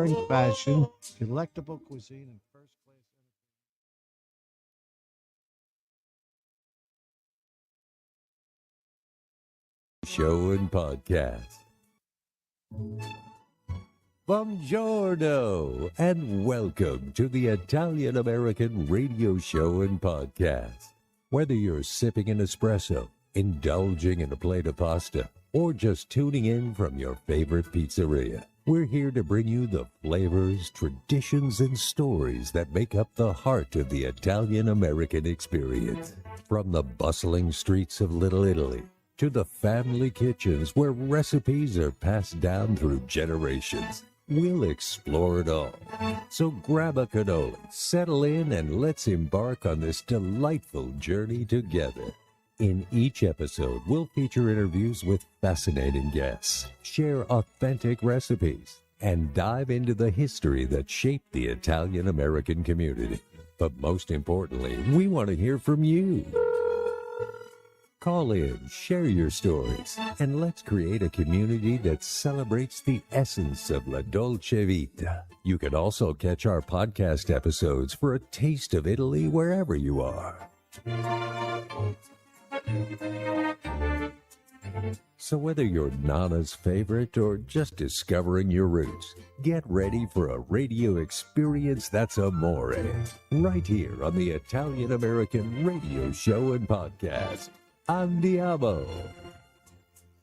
fashion, delectable cuisine, and first class. Show and podcast. Buongiorno and welcome to the Italian American radio show and podcast. Whether you're sipping an espresso, indulging in a plate of pasta, or just tuning in from your favorite pizzeria, we're here to bring you the flavors, traditions, and stories that make up the heart of the Italian American experience. From the bustling streets of Little Italy to the family kitchens where recipes are passed down through generations, we'll explore it all. So grab a cannoli, settle in, and let's embark on this delightful journey together. In each episode, we'll feature interviews with fascinating guests, share authentic recipes, and dive into the history that shaped the Italian-American community. But most importantly, we want to hear from you. Call in, share your stories, and let's create a community that celebrates the essence of La Dolce Vita. You can also catch our podcast episodes for a taste of Italy wherever you are. So whether you're Nana's favorite or just discovering your roots, get ready for a radio experience that's amore, right here on the Italian American radio show and podcast. Andiamo!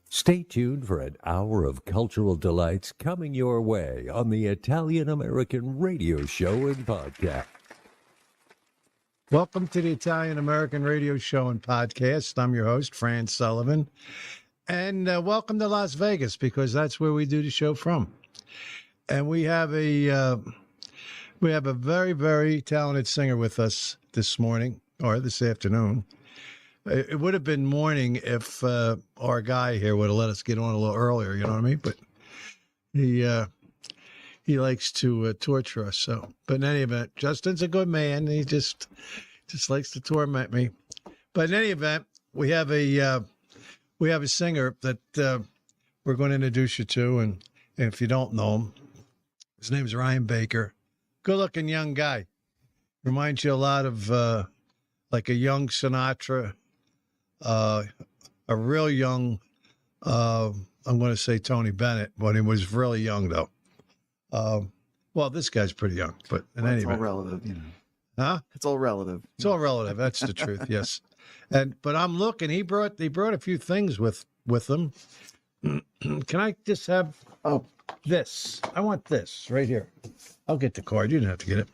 Stay tuned for an hour of cultural delights coming your way on the Italian American radio show and podcast. Welcome to the Italian American Radio Show and Podcast. I'm your host, Fran Sullivan. And welcome to Las Vegas, because that's where we do the show from. And we have a very, very talented singer with us this morning, or this afternoon. It would have been morning if our guy here would have let us get on a little earlier, you know what I mean? But he likes to torture us. So, but in any event, Justin's a good man. He just likes to torment me. But in any event, we have a singer that we're going to introduce you to, and if you don't know him, his name's Ryan Baker. Good-looking young guy. Reminds you a lot of like a young Sinatra, a real young. I'm going to say Tony Bennett, but he was really young though. Well, this guy's pretty young, but in any event, all relative, you know. Huh? It's all relative. It's all relative. That's the truth. Yes. But I'm looking. He brought a few things with him. Can I just have this? I want this right here. I'll get the card. You don't have to get it.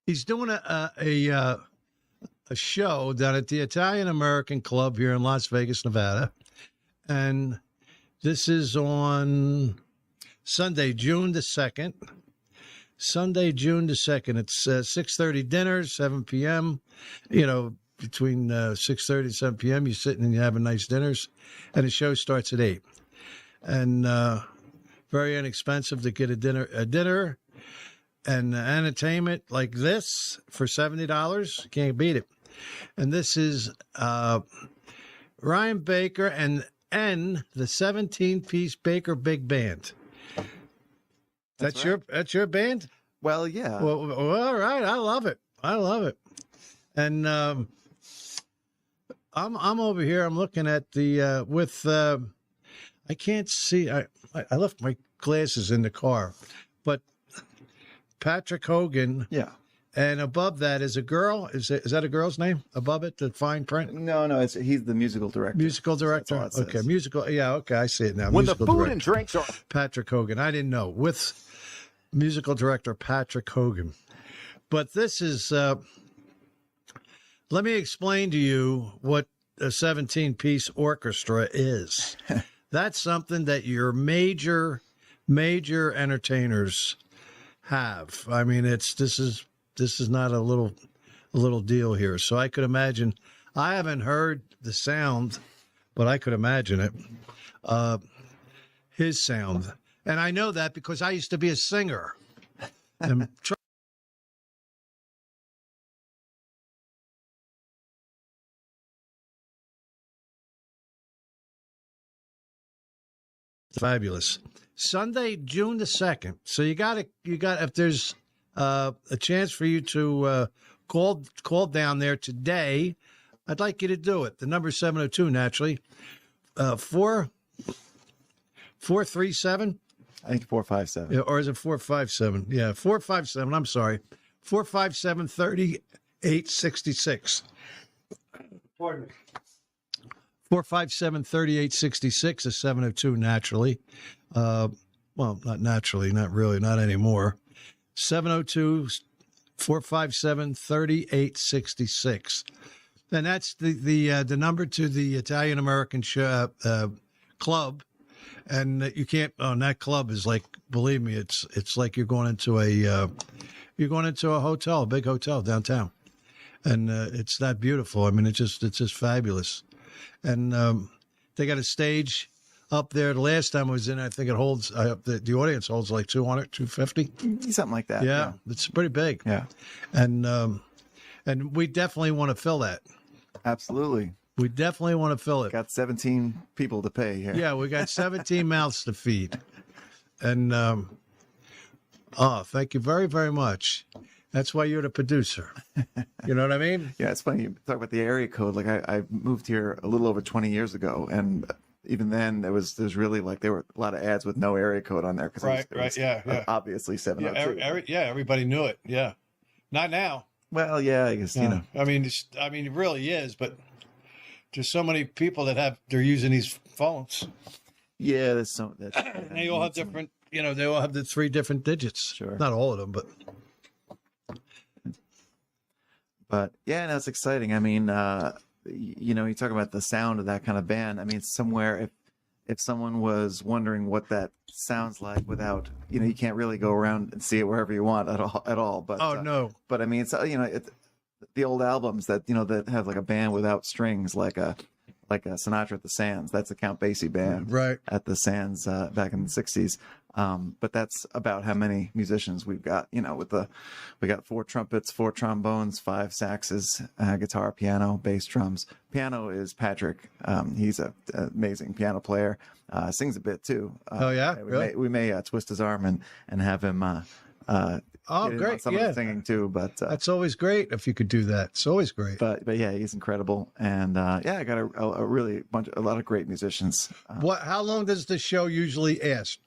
He's doing a show down at the Italian American Club here in Las Vegas, Nevada, and this is on Sunday, June the 2nd. Sunday, June the 2nd. It's 6:30 dinner, 7 p.m. You know, between 6:30 and 7 p.m. you're sitting and you're having nice dinners, and the show starts at 8. And very inexpensive to get a dinner and entertainment like this for $70. Can't beat it. And this is Ryan Baker and the 17-piece Baker Big Band. That's right. Your band? Well, yeah. Well, all right. I love it. And I'm over here. I'm looking at the I can't see. I left my glasses in the car, but Patrick Hogan. Yeah. And above that is a girl. Is that a girl's name? Above it, the fine print? No, he's the musical director. Musical director? That's all it Okay, says. musical. Yeah, okay, I see it now. When musical the food director. and drinks are Patrick Hogan. I didn't know. With musical director Patrick Hogan. But this is, let me explain to you what a 17-piece orchestra is. That's something that your major entertainers have. I mean, this is not a little deal here. So I could imagine. I haven't heard the sound, but I could imagine it. His sound, and I know that because I used to be a singer. And fabulous. Sunday, June the 2nd. So you got if there's a chance for you to call down there today, I'd like you to do it. The number is 702 naturally. 437. I think 457. Or is it 457? Yeah, 457. I'm sorry. 457 3866. Pardon me. 457 3866 is 702 naturally. Well, not naturally, not really, not anymore. 702 457 3866. And that's the number to the Italian American club. And you can't. Oh, and that club is like, believe me, it's like you're going into a hotel, a big hotel downtown, and it's that beautiful. I mean, it's just fabulous. And they got a stage up there. The last time I was in, I think it holds the audience holds like 200, 250, Something like that. Yeah, it's pretty big. Yeah. And we definitely want to fill that. Absolutely. We definitely want to fill it. Got 17 people to pay here. Yeah, we got 17 mouths to feed. And thank you very, very much. That's why you're the producer. You know what I mean? Yeah, it's funny you talk about the area code. Like I moved here a little over 20 years ago, and even then there was really like there were a lot of ads with no area code on there because Right, yeah. obviously 702. Yeah, everybody knew it. Yeah, not now. Well, yeah, I guess you know. I mean, it really is, but there's so many people they're using these phones. Yeah, there's so that. And they all have different. They all have the 3 different digits. Sure. Not all of them, but. But yeah, no, it's exciting. I mean, you talk about the sound of that kind of band. I mean, somewhere if someone was wondering what that sounds like without, you can't really go around and see it wherever you want at all. But No. But I mean, it's the old albums that that have like a band without strings, like a Sinatra at the Sands. That's a Count Basie band, Right. At the Sands back in the '60s. But that's about how many musicians we've got. We got 4 trumpets, 4 trombones, 5 saxes, guitar, piano, bass, drums. Piano is Patrick. He's an amazing piano player. Sings a bit too. Oh yeah, we may twist his arm and have him. Get in Great! on some of the singing too, but that's always great if you could do that. It's always great. But yeah, he's incredible, and I got a lot of great musicians. How long does the show usually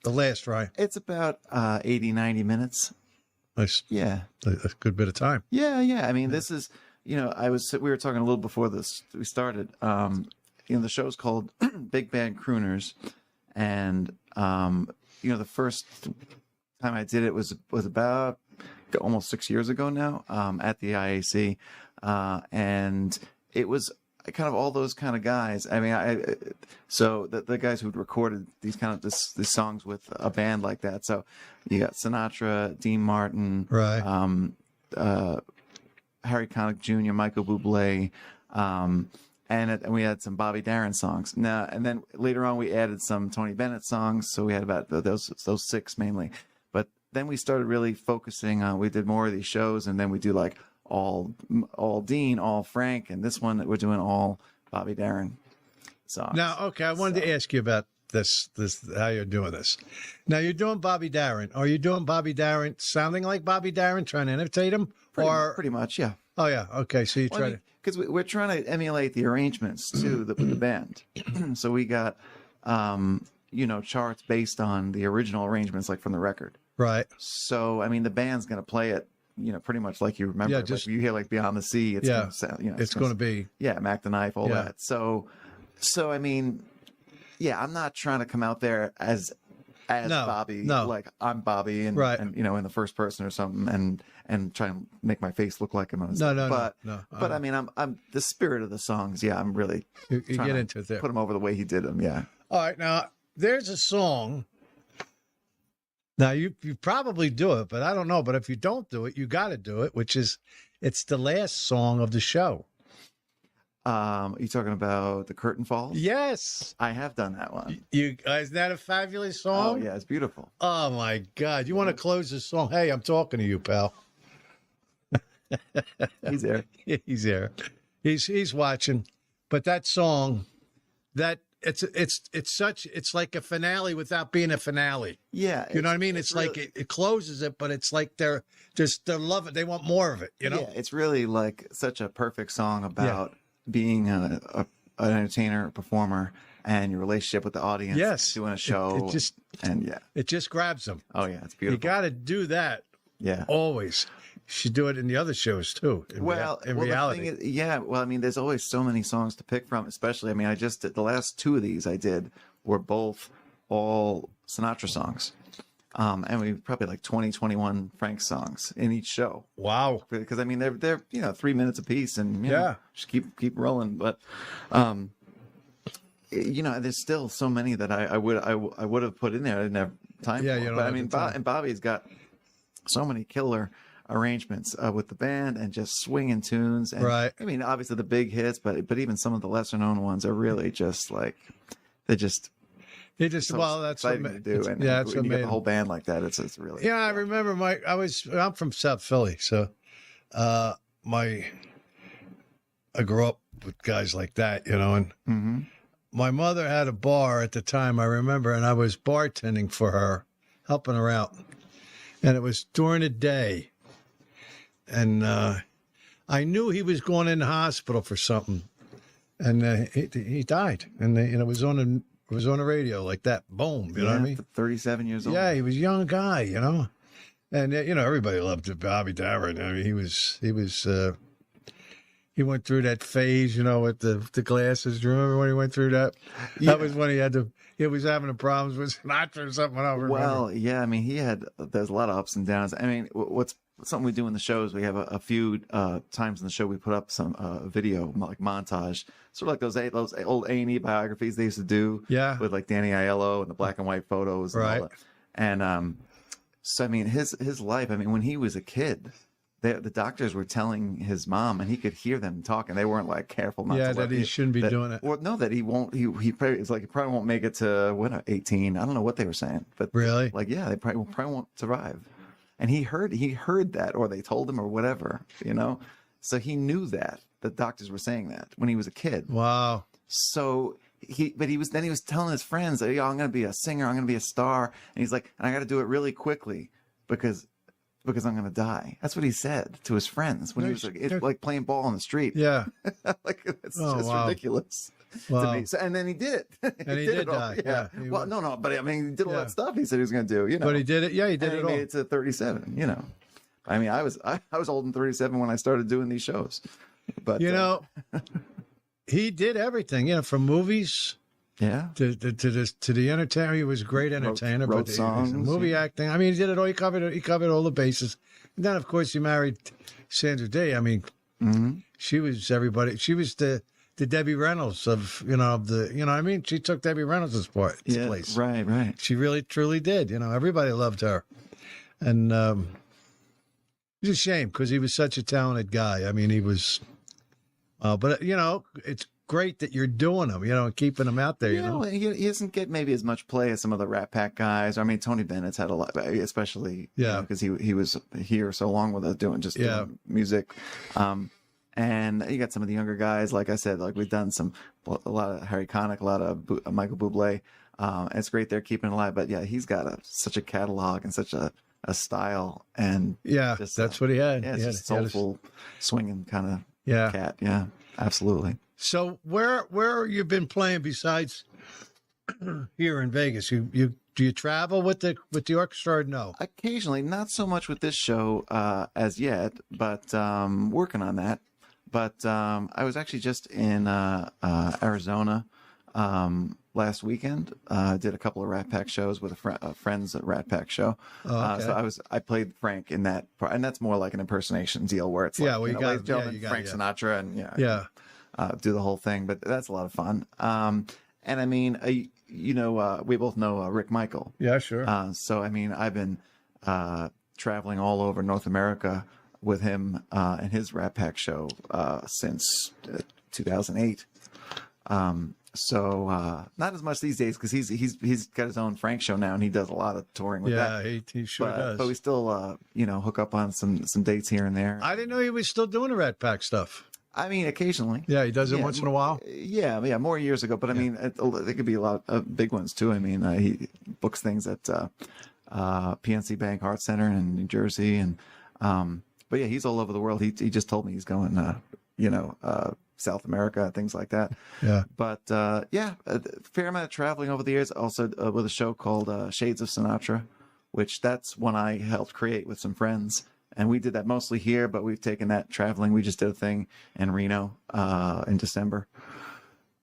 last, Ryan? It's about 80, 90 minutes. Nice. Yeah, a good bit of time. Yeah. I mean, this is we were talking a little before we started. The show's called Big Band Crooners, and the first time I did it was about almost 6 years ago now, at the IAC, and it was kind of all those kind of guys. I mean, so the guys who'd recorded these these songs with a band like that. So you got Sinatra, Dean Martin, right, Harry Connick Jr., Michael Bublé, and we had some Bobby Darin songs. Now and then later on we added some Tony Bennett songs. So we had about those 6 mainly. But then we started really focusing on. We did more of these shows, and then we do like all Dean, all Frank, and this one that we're doing all Bobby Darin songs. Now, okay, I wanted to ask you about this how you're doing this. Now you're doing Bobby Darin. Are you doing Bobby Darin sounding like Bobby Darin, trying to imitate him, pretty much, yeah. Oh yeah, okay. So you try to because we're trying to emulate the arrangements too with the band. So we got charts based on the original arrangements, like from the record. Right. So I mean, the band's going to play it, pretty much like you remember. Yeah, just like you hear like Beyond the Sea. It's going to sound, it's going to be Mac the Knife, all that. So I mean, yeah, I'm not trying to come out there as Bobby. No. Like I'm Bobby, and right. and in the first person or something, and try and make my face look like him. No. But I mean, I'm the spirit of the songs. Yeah, I'm really you get into it there. Put him over the way he did them. Yeah. All right, now there's a song. Now you probably do it, but I don't know. But if you don't do it, you got to do it. It's the last song of the show. Are you talking about The Curtain Falls? Yes, I have done that one. Isn't that a fabulous song? Oh yeah, it's beautiful. Oh my God! You want to close this song? Hey, I'm talking to you, pal. He's there. He's there. He's watching. But that song, that it's like a finale without being a finale. Yeah, You know what I mean? It's like really, it closes it, but it's like they love it. They want more of it. You know? yeah, it's really like such a perfect song about being an entertainer, a performer, and your relationship with the audience. Yes. Doing a show. It just grabs them. Oh yeah, it's You beautiful. got to do that Yeah. always. You should do it in the other shows too. In reality. The thing is, well, I mean, there's always so many songs to pick from, especially, I mean, I just did the last two of these I did were both all Sinatra songs. And we probably like 20, 21 Frank songs in each show. Wow. Because I mean, they're 3 minutes apiece and, you know, just keep rolling. But, there's still so many that I would have put in there. I didn't have time for. You don't But I have mean, the time. and Bobby's got so many killer arrangements with the band and just swinging tunes. And, Right. I mean, obviously the big hits, but even some of the lesser known ones are really just like they're just That's exciting what to do. And that's when what you get made the whole band like that, it's really I remember I'm from South Philly, so I grew up with guys like that, you know, and Mm-hmm. my mother had a bar at the time, I remember, and I was bartending for her, helping her out. And it was during the day. And I knew he was going in the hospital for something. And he died. And it was on the radio like that. Boom. You know what I mean? 37 years old. Yeah, he was a young guy, you know. And everybody loved Bobby Darin. I mean, he went through that phase, with the glasses. Do you remember when he went through that? Yeah. That was when he was having the problems with Sinatra or something. I don't remember. Well, yeah, I mean, there's a lot of ups and downs. I mean, what's something we do in the shows, we have a few times in the show we put up some video, like montage, sort of like those old A&E biographies they used to do. Yeah. With like Danny Aiello and the black and white photos. And Right. all that. And so, I mean, his life, I mean, when he was a kid, the doctors were telling his mom, and he could hear them talking. They weren't like careful not to that he shouldn't be doing it. Well, no, that he won't. He probably won't make it to 18. I don't know what they were saying, but Really? like, yeah, they probably won't survive. And he heard that, or they told him, or whatever, So he knew that the doctors were saying that when he was a kid. Wow. So he was telling his friends that, I'm going to be a singer, I'm going to be a star, and he's like, and I got to do it really quickly because I'm going to die. That's what he said to his friends when he was like, it's like playing ball on the street. Yeah. Like, it's Oh, just wow. ridiculous Wow. to me. So, and then he did it. And he did it all. die. Yeah. He Well, was- no, but I mean, he did all Yeah. that stuff he said he was going to do, But he did it. Yeah, he did and it he all. made it to 37, I mean, I was old and 37 when I started doing these shows. But he did everything, from movies yeah. to the entertainer. He was a great entertainer, wrote but songs, movie acting. I mean, he did it all. He covered all the bases. And then, of course, he married Sandra Day. I mean, Mm-hmm. she was everybody. She was the Debbie Reynolds of I mean, she took Debbie Reynolds' place. Right. She really, truly did. Everybody loved her. And it's a shame because he was such a talented guy. I mean, he was, but it's great that you're doing them, and keeping them out there, Well, he doesn't get maybe as much play as some of the Rat Pack guys. I mean, Tony Bennett's had a lot, especially because he was here so long with us doing music. And you got some of the younger guys, like I said, like we've done a lot of Harry Connick, a lot of Michael Bublé. And it's great they're keeping it alive. But yeah, he's got such a catalog and such a style, and that's what he had. Yeah, it's just soulful, swinging kind of Yeah. cat. Yeah, absolutely. So where you been playing besides here in Vegas? Do you travel with the orchestra or no? Occasionally, not so much with this show as yet, but working on that. But I was actually just in Arizona last weekend. Did a couple of Rat Pack shows with a friend's Rat Pack show. Oh, okay. So I played Frank in that part, and that's more like an impersonation deal where it's like, ladies and gentlemen, Frank Sinatra, and do the whole thing. But that's a lot of fun. And I mean, we both know Rick Michael. Yeah, sure. So I mean, I've been traveling all over North America with him and his Rat Pack show since 2008. So not as much these days because he's got his own Frank show now and he does a lot of touring with that. Yeah, he sure does. But we still hook up on some dates here and there. I didn't know he was still doing the Rat Pack stuff. I mean, occasionally. Yeah, he does it Yeah, once in a while. Yeah, more years ago. But I mean, there could be a lot of big ones too. I mean, he books things at PNC Bank Art Center in New Jersey, and but yeah, he's all over the world. He just told me he's going, South America, things like that. Yeah. But yeah, a fair amount of traveling over the years. Also with a show called Shades of Sinatra, which that's one I helped create with some friends. And we did that mostly here, but we've taken that traveling. We just did a thing in Reno in December.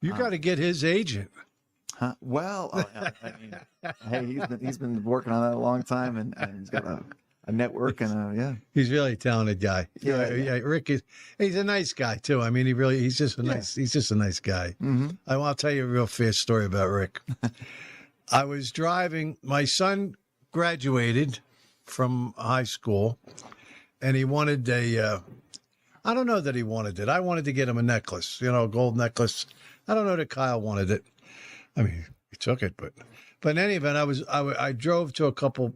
You got to get his agent. Huh? Well, I mean, hey, he's been working on that a long time, and he's got a network and yeah. He's really a talented guy. Yeah. Rick he's a nice guy too. I mean, he's just a nice guy. Mm-hmm. I'll tell you a real fast story about Rick. I was driving. My son graduated from high school, and he wanted I don't know that he wanted it. I wanted to get him a necklace, a gold necklace. I don't know that Kyle wanted it. I mean, he took it, but in any event, I drove to a couple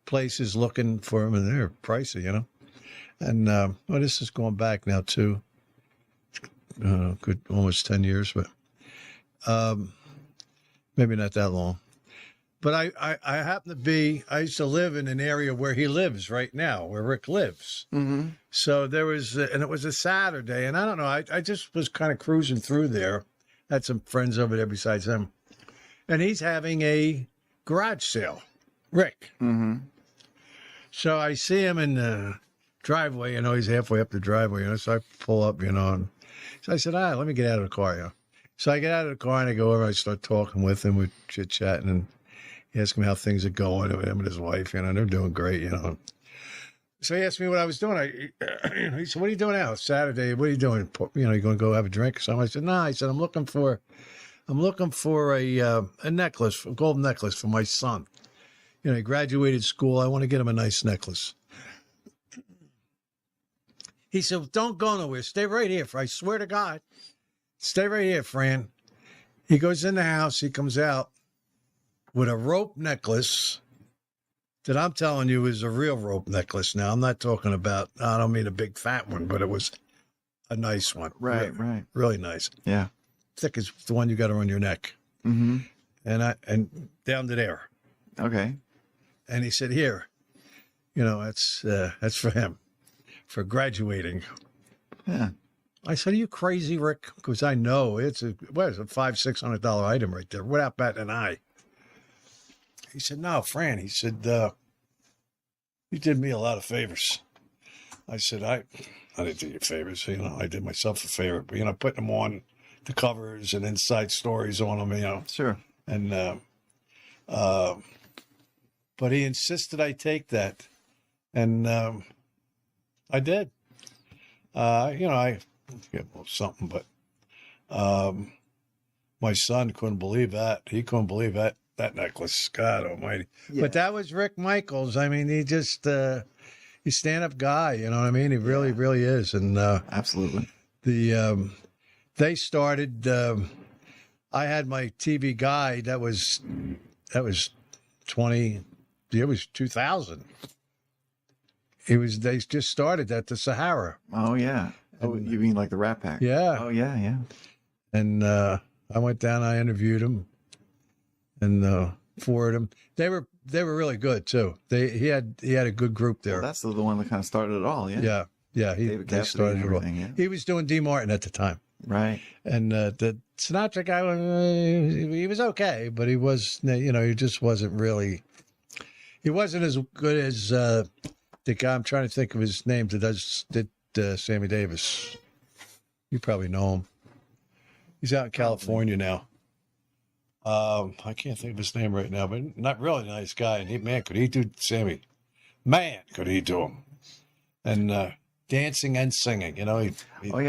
places looking for them, and they're pricey, And this is going back now to good almost 10 years, but maybe not that long. But I happen to be, I used to live in an area where he lives right now, where Rick lives. Mm-hmm. So there was, and it was a Saturday, and I don't know, I just was kind of cruising through there. Had some friends over there besides him. And he's having a garage sale, Rick. Mm-hmm. So I see him in the driveway, he's halfway up the driveway, so I pull up, and so I said, let me get out of the car, So I get out of the car and I go over, I start talking with him, we're chit-chatting, and he asked me how things are going with him and his wife, they're doing great, So he asked me what I was doing. He said, what are you doing now? Saturday, what are you doing? You going to go have a drink or something? I said, no, I said, I'm looking for a necklace, a gold necklace for my son. He graduated school. I want to get him a nice necklace. He said, don't go nowhere. Stay right here. I swear to God. Stay right here, Fran. He goes in the house. He comes out with a rope necklace that I'm telling you is a real rope necklace. Now, I'm not talking about, I don't mean a big fat one, but it was a nice one. Right. Really nice. Yeah. Thick as the one you got around your neck. Mm-hmm. And down to there. Okay. And he said, here, that's for him, for graduating. Yeah. I said, are you crazy, Rick? Because I know it's a $500-$600 item right there without batting an eye. He said, no, Fran. He said, you did me a lot of favors. I said, I didn't do you favors. I did myself a favor. But, putting them on the covers and inside stories on them, Sure. And, but he insisted I take that. And I did. I get something, but my son couldn't believe that. He couldn't believe that necklace. God almighty. Yeah. But that was Rick Michaels. I mean, he just, he's stand-up guy, you know what I mean? He really, really is. And absolutely. They started, I had my TV guide. That was 2000. They just started at the Sahara. Oh, yeah. Oh, you mean like the Rat Pack? Yeah. Oh, yeah. And I went down, I interviewed him and forwarded him. They were really good too. He had a good group there. Well, that's the one that kind of started it all, yeah. Yeah. They started everything, yeah. He was doing D. Martin at the time. Right. And the Sinatra guy, he was okay, but he was, he just wasn't really, he wasn't as good as the guy, I'm trying to think of his name, that did Sammy Davis. You probably know him. He's out in California now. I can't think of his name right now, but not really nice guy. And could he do Sammy? Man, could he do him? And dancing and singing, oh yeah,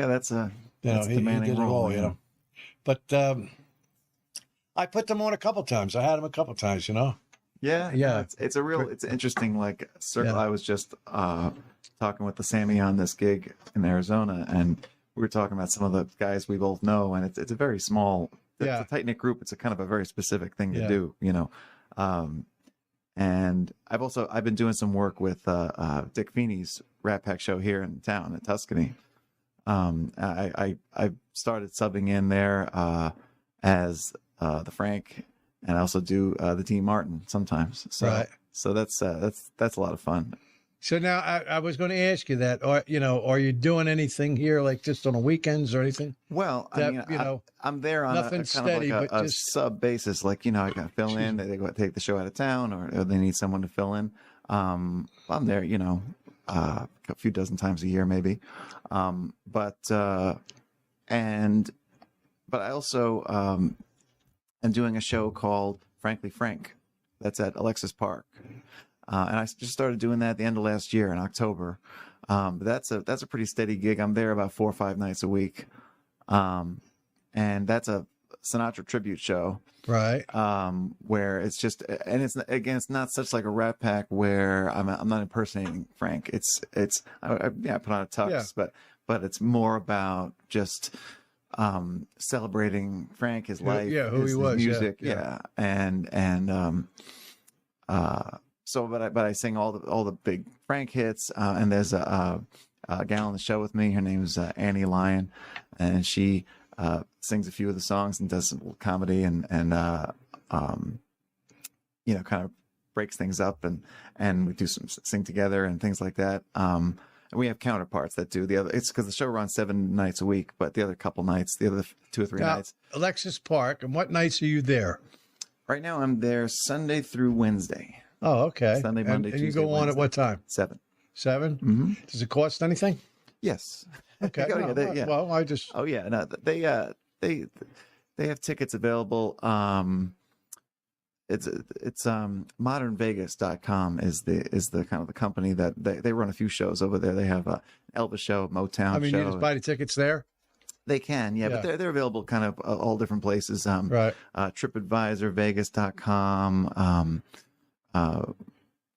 that's a he did it all, But I put them on a couple times. I had them a couple times, Yeah. It's interesting circle. Yeah. I was just talking with the Sammy on this gig in Arizona, and we were talking about some of the guys we both know, and it's a very small, it's a tight knit group. It's a kind of a very specific thing to do, And I've been doing some work with Dick Feeney's Rat Pack show here in town in Tuscany. I started subbing in there as the Frank, and I also do the Dean Martin sometimes. So Right. so that's a lot of fun. So now I was going to ask you that, or are you doing anything here, like just on the weekends or anything? Well, I That, mean, I'm there on a nothing kind steady, of like but a just sub basis. Like, I got to fill in. They go take the show out of town, or they need someone to fill in. I'm there, a few dozen times a year, maybe. But I also am doing a show called Frankly Frank. That's at Alexis Park. And I just started doing that at the end of last year in October. But that's a pretty steady gig. I'm there about 4 or 5 nights a week. And that's a Sinatra tribute show. right. Where it's just, and it's not such like a Rat Pack where I'm not impersonating Frank. I put on a tux, but it's more about just celebrating Frank, his life, who he was, his music, yeah. So, but I sing all the big Frank hits, and there's a gal on the show with me. Her name is Annie Lyon, and she sings a few of the songs and does some little comedy and kind of breaks things up, and we do some sing together and things like that. And we have counterparts that do the other. It's because the show runs 7 nights a week, but the other couple nights, the other 2 or 3 nights. Alexis Park, and what nights are you there? Right now, I'm there Sunday through Wednesday. Oh, okay. Sunday, Monday, and Tuesday, you go on Wednesday. at what time? 7. 7? Mm-hmm. Does it cost anything? Yes. Okay. Yeah. Well, I just. Oh yeah. No, they have tickets available. It's modernvegas.com is the kind of the company that they run a few shows over there. They have a Elvis show, Motown I mean, show. you just buy the tickets there. They can, yeah, but they're available kind of all different places. Right. TripAdvisor, Vegas.com,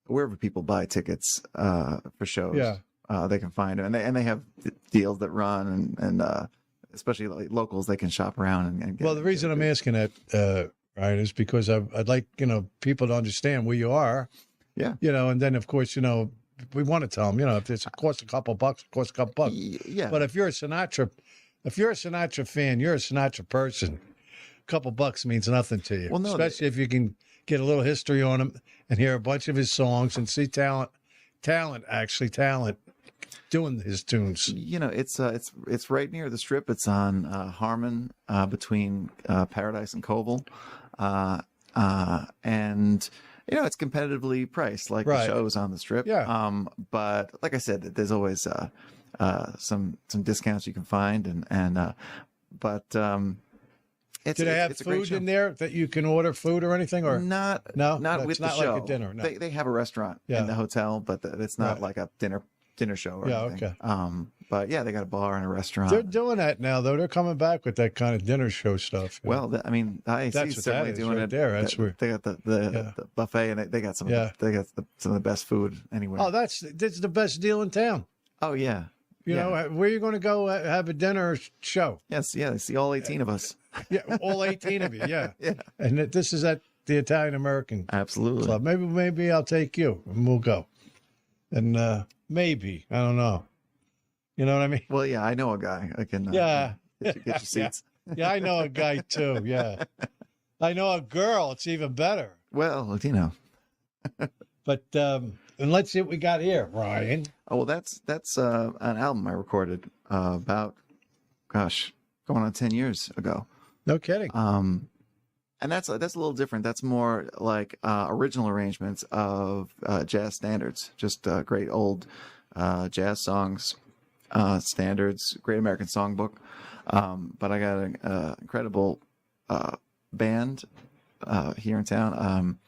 wherever people buy tickets for shows. Yeah. They can find them, and they have deals that run, and especially like locals, they can shop around and get. Well, the reason I'm asking that, Ryan, is because I'd like people to understand where you are. Yeah. And then of course we want to tell them if it costs a couple bucks, it costs a couple bucks. Yeah. But if you're a Sinatra fan, you're a Sinatra person. A couple bucks means nothing to you. Well, no, especially if you can get a little history on him and hear a bunch of his songs and see talent doing his tunes. It's right near the Strip. It's on Harmon between Paradise and Koval, and it's competitively priced like Right. the shows on the Strip. Yeah. But like I said, there's always some discounts you can find, it's, Do they have it's a great food show. in there that you can order food or anything? Or Not it's with the not show. like a dinner. No. They have a restaurant in the hotel, but it's not Right. like a dinner show or Yeah, anything. okay. But yeah, they got a bar and a restaurant. They're doing that now, though. They're coming back with that kind of dinner show stuff. Well, the IAC That's is what certainly that is doing right it. there. That's where They got the buffet, and they got some of the best food anywhere. Oh, that's the best deal in town. Oh yeah. You know, where you going to go have a dinner show? Yes, yeah. See all 18 of us. Yeah, all 18 of you. Yeah. Yeah. And this is at the Italian American Absolutely. Club. Maybe I'll take you and we'll go. And maybe, I don't know. You know what I mean? Well, yeah, I know a guy. I can Yeah. get your seats. Yeah, I know a guy too. Yeah. I know a girl. It's even better. Well, But and let's see what we got here, Ryan. Oh, well, that's an album I recorded about, going on 10 years ago. No kidding. And that's a little different. That's more like original arrangements of jazz standards, just great old jazz songs, standards, Great American Songbook. But I got an incredible band here in town.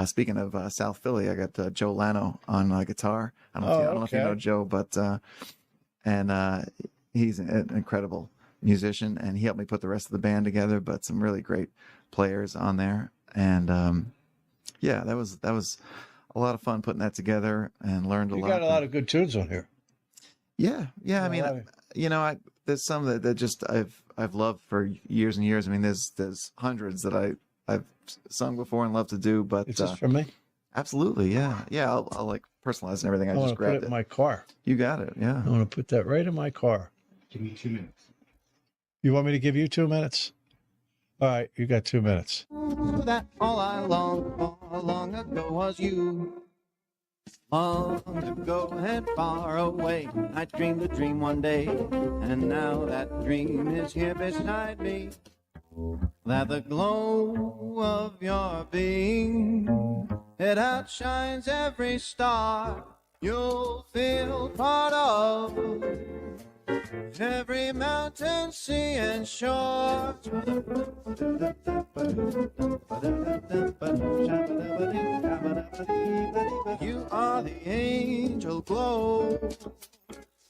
Speaking of South Philly, I got Joe Lano on guitar. I don't know if you know Joe, but he's an incredible musician, and he helped me put the rest of the band together. But some really great players on there, and that was a lot of fun putting that together, and learned a lot. You got a lot of good tunes on here. Yeah. I mean, there's some that just I've loved for years and years. I mean, there's hundreds that I've sung before and love to do, but Is this for me? absolutely, yeah. I'll like personalize and everything. I I just want to put grabbed it it. in my car. You got it, yeah. I want to put that right in my car. Give me 2 minutes. You want me to give you 2 minutes? All right, you got 2 minutes. That all I longed for long ago was you. Long ago and far away, I dreamed a dream one day, and now that dream is here beside me. That the glow of your being, it outshines every star you'll feel part of. Every mountain, sea, and shore. You are the angel glow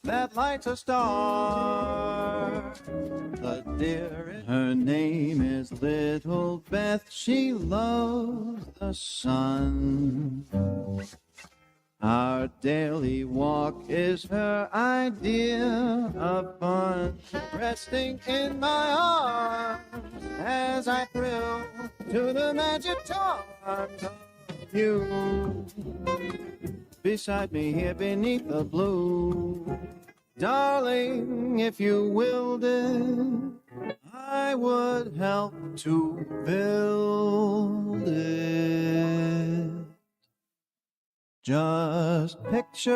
that lights a star. The dearest, her name is Little Beth. She loves the sun. Our daily walk is her idea of fun, resting in my arms as I thrill to the magic charms of you. Beside me here beneath the blue, darling, if you willed it, I would help to build it. Just picture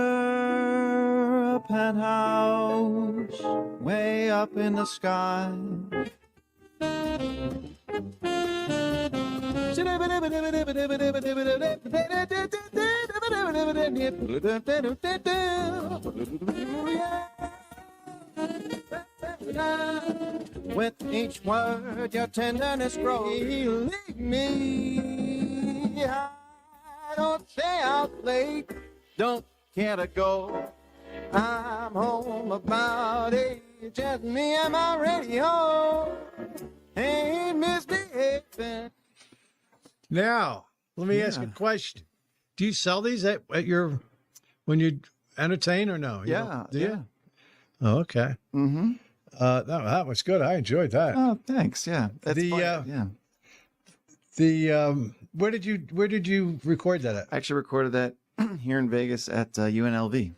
a penthouse way up in the sky. With each word your tenderness grows. Believe me, I don't stay out late, don't care to go. I'm home about 8, just me and my radio. Ain't misbehaving. Now, let me ask a question. Do you sell these at your when you entertain or no? You Yeah, don't- do yeah. you? Oh, okay. Mm-hmm. No, that was good. I enjoyed that. Oh, thanks. Yeah. That's The, fun. Yeah. The where did you record that at? I actually recorded that here in Vegas at UNLV.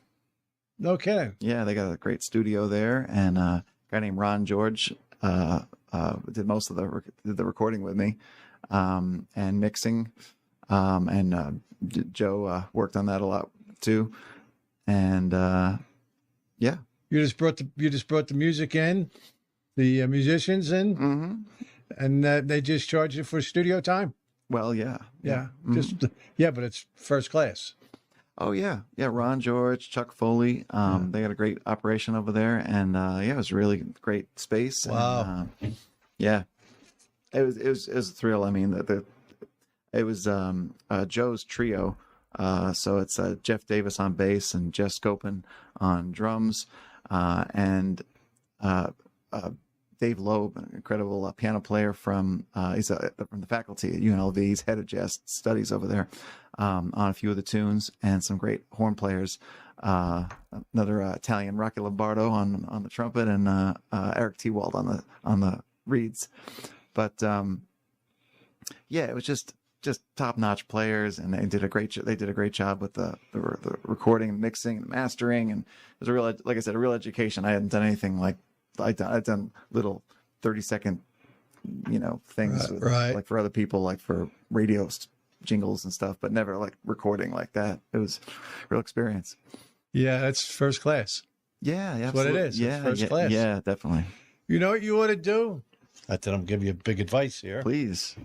Okay. Yeah, they got a great studio there, and a guy named Ron George did most of the recording with me, and mixing, and Joe worked on that a lot too, and yeah. You just brought the music in, the musicians in, Mm-hmm. and they just charge you for studio time. Well, yeah. Yeah, Mhm. just but it's first class. Oh yeah, yeah. Ron George, Chuck Foley. They got a great operation over there, and yeah, it was a really great space. Wow. And, yeah, it was a thrill. I mean, it was Joe's trio. So it's Jeff Davis on bass and Jeff Scopin on drums, and Dave Loeb, an incredible piano player from he's from the faculty at UNLV. He's head of jazz studies over there, on a few of the tunes, and some great horn players. Another Italian, Rocky Lombardo on the trumpet, and Eric Tewald on the reeds. But yeah, it was just top-notch players, and they did a great job with the recording and mixing and mastering, and it was a real, like I said, a real education. I hadn't done anything like I'd done little 30-second things with, right, like for other people, like for radio jingles and stuff, but never like recording like that. It was a real experience. Yeah, that's first class. Yeah, That's what it is. Yeah, It's first class. Yeah, definitely. You know what you ought to do? Not that I'm giving you big advice here. Please.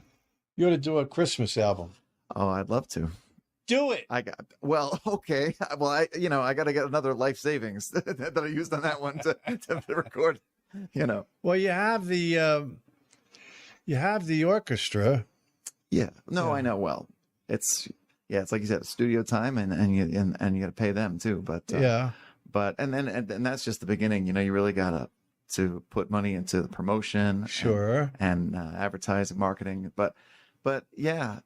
You ought to do a Christmas album. Oh, I'd love to. Do it. Okay. Well, I got to get another life savings that I used on that one to record. Well, you have the orchestra. Yeah. No, Yeah. I know. Well, it's like you said, studio time, and you got to pay them too. But Yeah. But and that's just the beginning. You really got to put money into the promotion. Sure. And advertising, marketing. But yeah,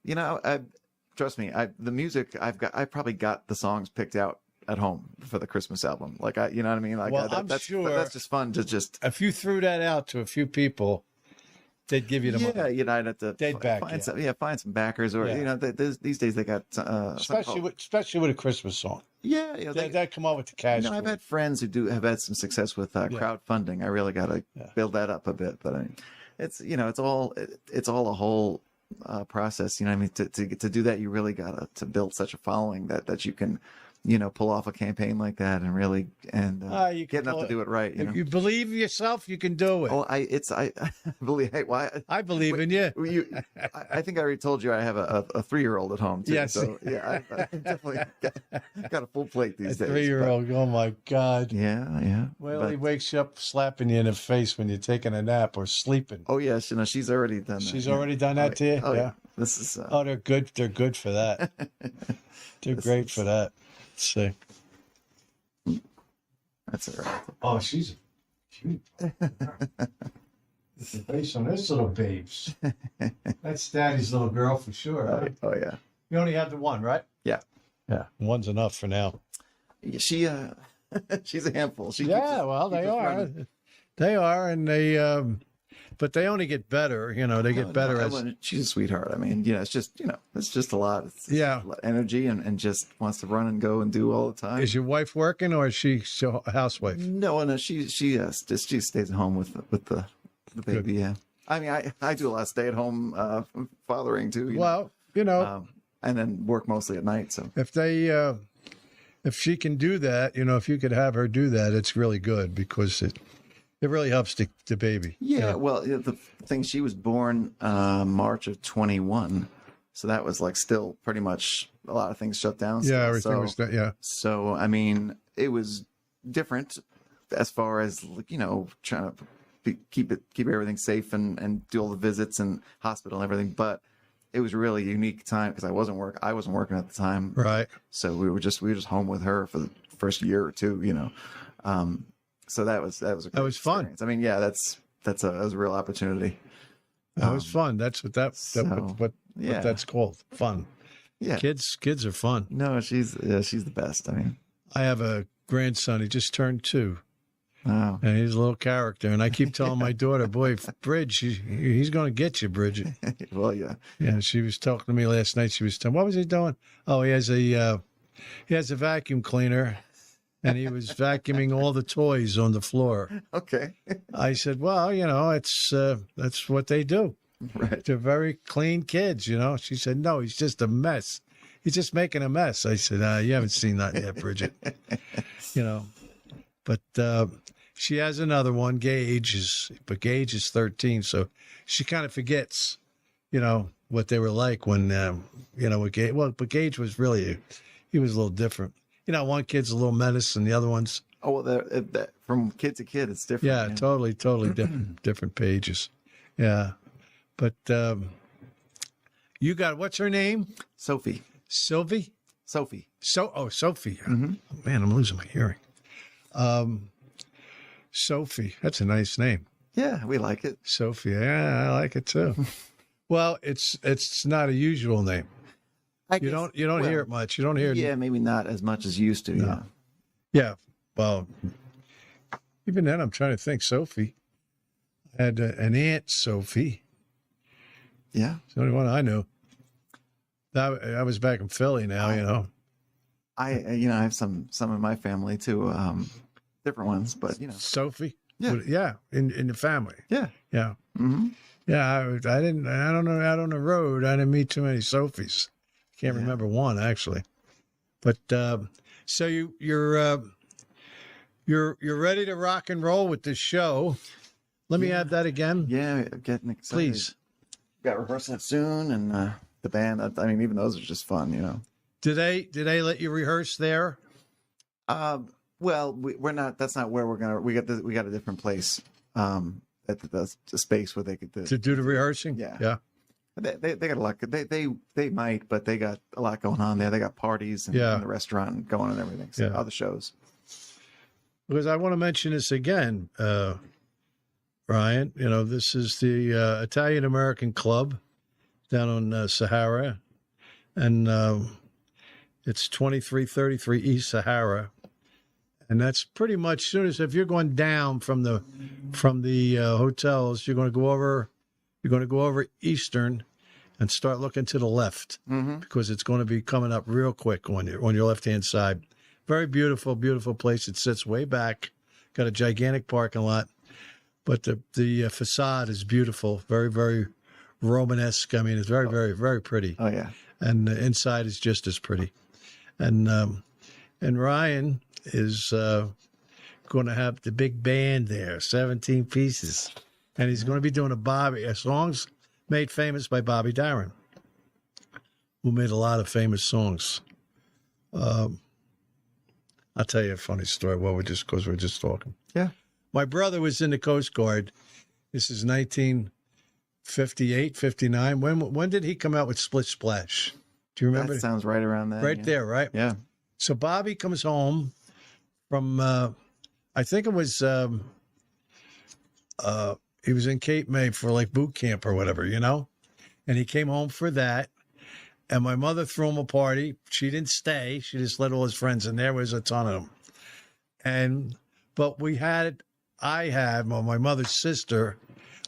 trust me, the music I probably got the songs picked out at home for the Christmas album. Like you know what I mean? Like Well, I'm sure that's just fun to just. If you threw that out to a few people, they'd give you the money. Yeah, I'd have to They'd back find you. find some backers, or Yeah. These days they got Especially with a Christmas song. Yeah, They come up with the cash. I've had friends who have had some success with crowdfunding. I really got to build that up a bit, but I mean, it's it's all a whole process. I mean, to do that, you really got to build such a following that you can pull off a campaign like that and really you get enough to do it right. If you believe in yourself, you can do it. Oh, I believe. Hey, why? I believe in you. I think I already told you I have a 3-year-old at home too. Yes. So yeah, I definitely got a full plate these days. 3-year-old. Oh my God. Yeah. Well, he wakes you up slapping you in the face when you're taking a nap or sleeping. Oh yes, she's already done that. She's already done that to you. Oh, yeah. This is. Oh, they're good. They're good for that. They're great for that. Let's see. That's all right. Oh, she's cute. Based on this little babes. That's Daddy's little girl for sure. Right? Oh yeah. You only have the one, right? Yeah. Yeah. One's enough for now. She she's a handful. She They keeps are. running. They are, and they but they only get better. They get better as. She's a sweetheart. I mean, it's just it's just a lot. It's Yeah. a lot of energy and just wants to run and go and do all the time. Is your wife working or is she still a housewife? No, she stays at home with the baby. Good. Yeah. I mean, I do a lot of stay at home fathering too. Well, and then work mostly at night. So if she can do that, if you could have her do that, it's really good because it really helps the baby. yeah. Well, the thing, she was born March of 21, so that was like still pretty much a lot of things shut down. Yeah, everything was that. Yeah. So I mean, it was different as far as trying to keep everything safe and do all the visits and hospital and everything, but it was really a unique time because I wasn't working at the time. Right. So we were just home with her for the first year or two, so that was a great fun. experience. I mean, yeah, that was a real opportunity. That was fun. That's what what yeah. that's called. Fun. Yeah. Kids are fun. No, she's the best. I mean, I have a grandson. He just turned 2. wow. And he's a little character. And I keep telling my daughter, boy, Bridge, he's going to get you, Bridget. Well, yeah. Yeah, she was talking to me last night. She was telling, what was he doing? Oh, he has a vacuum cleaner, and he was vacuuming all the toys on the floor. Okay. I said, well, that's what they do. Right. They're very clean kids, She said, no, he's just a mess. He's just making a mess. I said, you haven't seen that yet, Bridget. But she has another one. Gage is 13, so she kind of forgets, what they were like when, with Gage. Well, but Gage was he was a little different. One kid's a little menace, and the other one's. Oh well, from kid to kid, it's different. Yeah, totally different pages. Yeah, but you got what's her name? Sophie. Sylvie. Sophie. Sophie. Mm-hmm. Oh, man, I'm losing my hearing. Sophie, that's a nice name. Yeah, we like it. Sophie, yeah, I like it too. Well, it's not a usual name. You don't hear it much. You don't hear it. Yeah, maybe not as much as you used to. No. Yeah. Yeah. Well, even then, I'm trying to think. Sophie. I had an aunt, Sophie. Yeah. It's the only one I knew. I was back in Philly now, I have some in my family too, different ones, but Sophie. Yeah. Yeah. In the family. Yeah. Yeah. Mm-hmm. Yeah. I didn't. I don't know. Out on the road, I didn't meet too many Sophies. Can't remember one actually. But so you're ready to rock and roll with this show. Let me add that again. Yeah, getting excited. Please. Got rehearsing it soon, and the band. I mean, even those are just fun, Do they let you rehearse there? Well, we're not. That's not where we're gonna. We got a different place. At the space where they could To do the rehearsing. Yeah. Yeah. They got a lot. They might, but they got a lot going on there. They got parties and, Yeah. and the restaurant going and everything. So Yeah. other shows. Because I want to mention this again, Ryan. This is the Italian American Club down on Sahara, and it's 2333 East Sahara, and that's pretty much soon as if you're going down from the hotels, you're going to go over Eastern and start looking to the left Mm-hmm. because it's going to be coming up real quick on your left hand side. Very beautiful, beautiful place. It sits way back, got a gigantic parking lot, but the facade is beautiful. Very, very Romanesque. I mean, it's very, very, very pretty. Oh yeah. And the inside is just as pretty. And Ryan is going to have the big band there, 17 pieces, and he's going to be doing songs made famous by Bobby Darin, who made a lot of famous songs. I'll tell you a funny story. Well, because we're just talking. Yeah. My brother was in the Coast Guard. This is 1958, 59. When did he come out with Split Splash? Do you remember? That sounds right around that. Right yeah. there, right? Yeah. So Bobby comes home from, I think it was, he was in Cape May for like boot camp or whatever, and he came home for that. And my mother threw him a party. She didn't stay. She just let all his friends in. There was a ton of them. But my mother's sister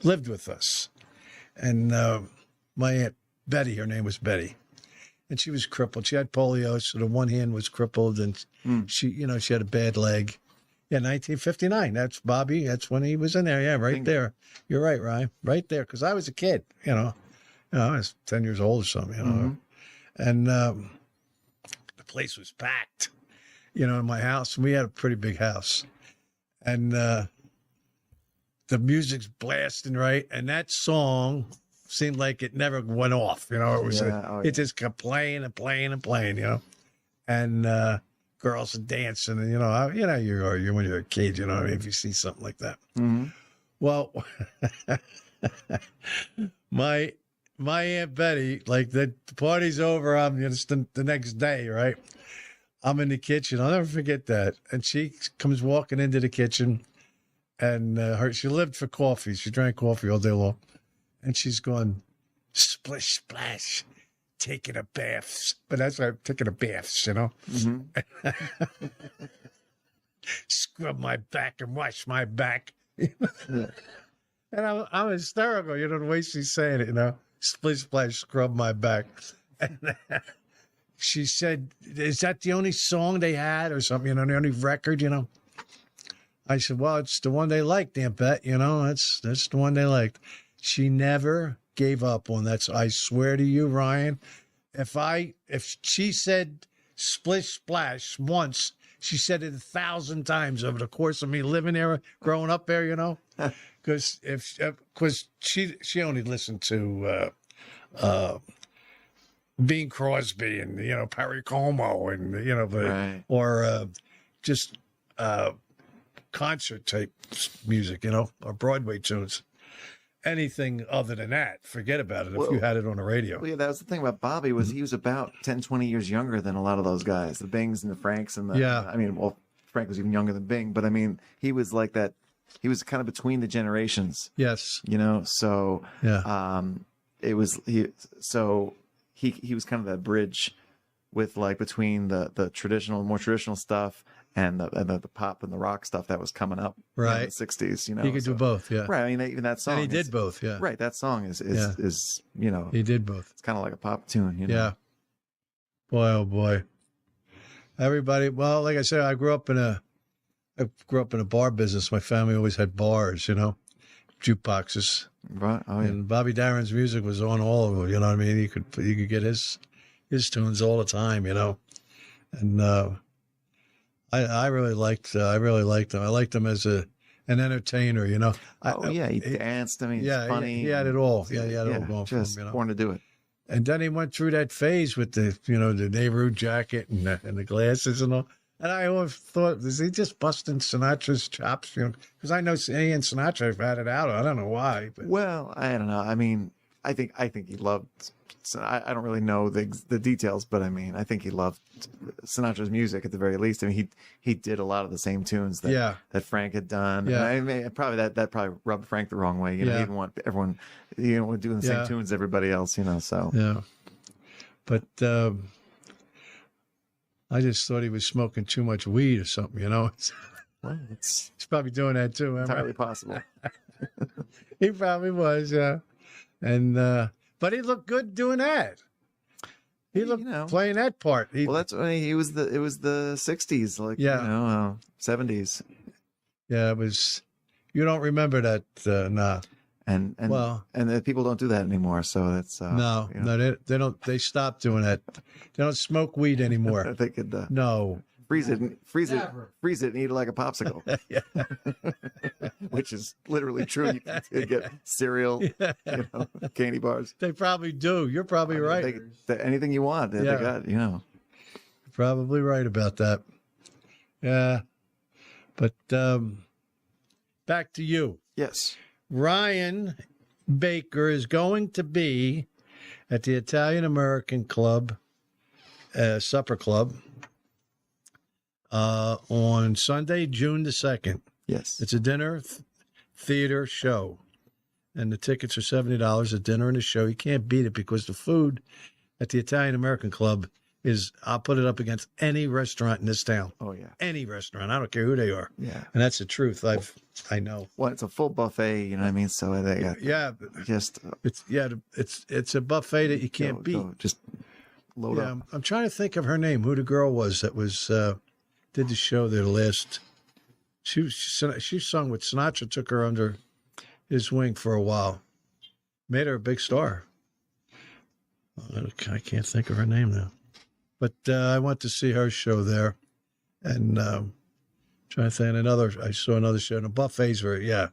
lived with us. And my Aunt Betty, her name was Betty. And she was crippled. She had polio, so the one hand was crippled, and she had a bad leg. Yeah, 1959. That's Bobby. That's when he was in there. Yeah, right there. You're right, Ryan. Right there, because I was a kid. I was 10 years old or something. Mm-hmm. And the place was packed. In my house, we had a pretty big house, and the music's blasting, right, and that song seemed like it never went off. It was it just kept playing and playing and playing. And girls are dancing, and you are when you're a kid. If you see something like that. Mm-hmm. Well, my Aunt Betty, like the party's over. I'm just the next day, right? I'm in the kitchen. I'll never forget that. And she comes walking into the kitchen, and she lived for coffee. She drank coffee all day long. And she's going, splish, splash, taking a bath. But that's why I'm taking a bath, Mm-hmm. Scrub my back and wash my back. And I'm hysterical, the way she's saying it, splish, splash, scrub my back. And she said, is that the only song they had or something, the only record, I said, well, it's the one they liked, Aunt Bet, that's the one they liked. She never gave up on that. I swear to you, Ryan, if she said splish splash once, she said it 1,000 times over the course of me living there, growing up there, because she only listened to Bing Crosby and Perry Como and right. or just concert type music, or Broadway tunes. Anything other than that, forget about it if you had it on the radio. Well, yeah, that was the thing about Bobby was he was about 10, 20 years younger than a lot of those guys, the Bings and the Franks and Frank was even younger than Bing, but he was like that. He was kind of between the generations. Yes. So yeah. It was he was kind of that bridge with between the more traditional stuff and the pop and the rock stuff that was coming up, right? In the 60s, He could do both, yeah. Right. Even that song. And he did both, yeah. Right. That song is He did both. It's kind of like a pop tune, Yeah. Boy, oh boy. Everybody. Well, like I said, I grew up in a bar business. My family always had bars, jukeboxes. Right. Oh yeah. And Bobby Darin's music was on all of them. You know what I mean? You could get his tunes all the time. And I really liked him. I liked him as an entertainer. He danced. He's funny. He had it all. Yeah, he had it all going just for him. Born to do it. And then he went through that phase with the Nehru jacket and the glasses and all. And I always thought, is he just busting Sinatra's chops? Because I know he and Sinatra have had it out. I don't know why. But. Well, I don't know. I think he loved. I don't really know the details, but I think he loved Sinatra's music at the very least. He did a lot of the same tunes that Frank had done. Yeah. And probably that probably rubbed Frank the wrong way. He didn't want everyone, doing the same tunes as everybody else. So yeah. But I just thought he was smoking too much weed or something. Well, it's he's probably doing that too. entirely possible. He probably was, yeah. And but he looked good doing that. He looked playing that part. Well, that's when it was the 60s, like, Yeah. 70s. Yeah, it was. You don't remember that, nah. And the people don't do that anymore. So that's No, they don't. They stopped doing that. They don't smoke weed anymore. they could No. freeze it, and eat it like a popsicle. Yeah. Which is literally true. You can get cereal, candy bars. They probably do. You're probably right. Anything you want, they got. Probably right about that. Yeah, but back to you. Yes. Ryan Baker is going to be at the Italian American Club, Supper Club, on Sunday, June the 2nd. Yes. It's a dinner theater show, and the tickets are $70. A dinner and a show. You can't beat it because the food at the Italian American Club is, I'll put it up against any restaurant in this town. Oh, yeah. Any restaurant. I don't care who they are. Yeah. And that's the truth. I know. Well, it's a full buffet, you know what I mean? So they got it's a buffet that you can't beat. Just load up. I'm trying to think of her name, who the girl was that was did the show there last. She sung with Sinatra, took her under his wing for a while. Made her a big star. I can't think of her name now. But I went to see her show there, and trying to think I saw another show. And the buffets were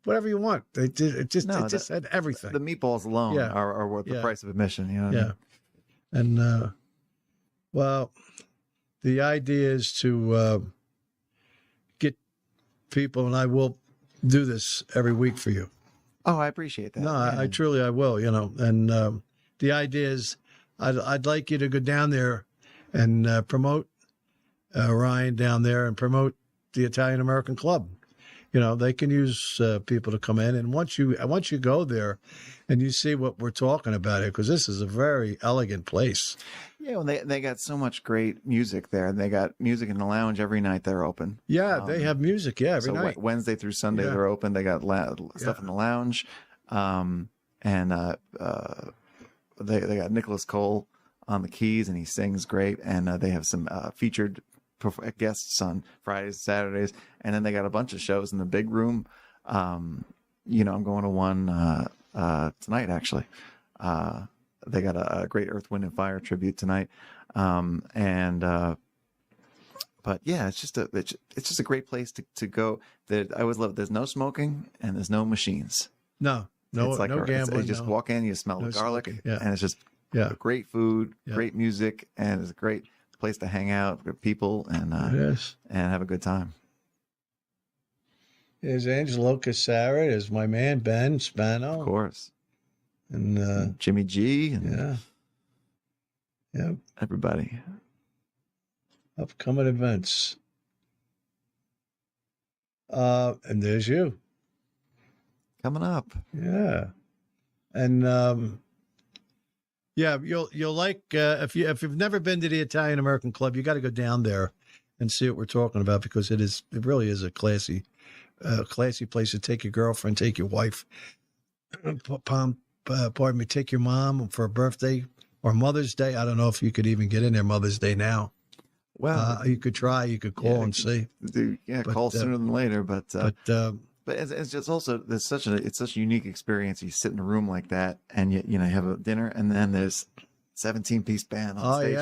whatever you want. They did it just had everything. The meatballs alone are worth the price of admission. You know what I mean? And well, the idea is to get people, and I will do this every week for you. Oh, I appreciate that. No, I truly I will. And the idea is I'd like you to go down there and promote Ryan down there and promote the Italian American Club. They can use people to come in. And once you go there and you see what we're talking about here, because this is a very elegant place. Yeah, well, they got so much great music there. And they got music in the lounge every night th're open. Yeah, they have music, every night. Wednesday through Sunday they're open. They got stuff in the lounge. And they got Nicholas Cole on the keys, and he sings great. And they have some featured guests on Fridays, Saturdays, and then they got a bunch of shows in the big room. I'm going to one tonight, actually. They got a great Earth, Wind, and Fire tribute tonight. But yeah, it's just a great place to go. I always love it. There's no smoking and there's no machines. No gambling. You just walk in, you smell the garlic, and it's just great food, great music, and it's a great place to hang out with people and have a good time. There's Angelo Cassara. There's my man Ben Spano, of course, and Jimmy G. And everybody. Upcoming events. And there's you coming up. Yeah, and you'll like if you've never been to the Italian American Club, you got to go down there and see what we're talking about, because it really is a classy place to take your girlfriend, take your wife, take your mom for a birthday or Mother's Day. I don't know if you could even get in there Mother's Day now. Well, you could try. You could call and see. Call sooner than later. But it's just also it's such a unique experience. You sit in a room like that, and you have a dinner, and then there's 17-piece band on stage.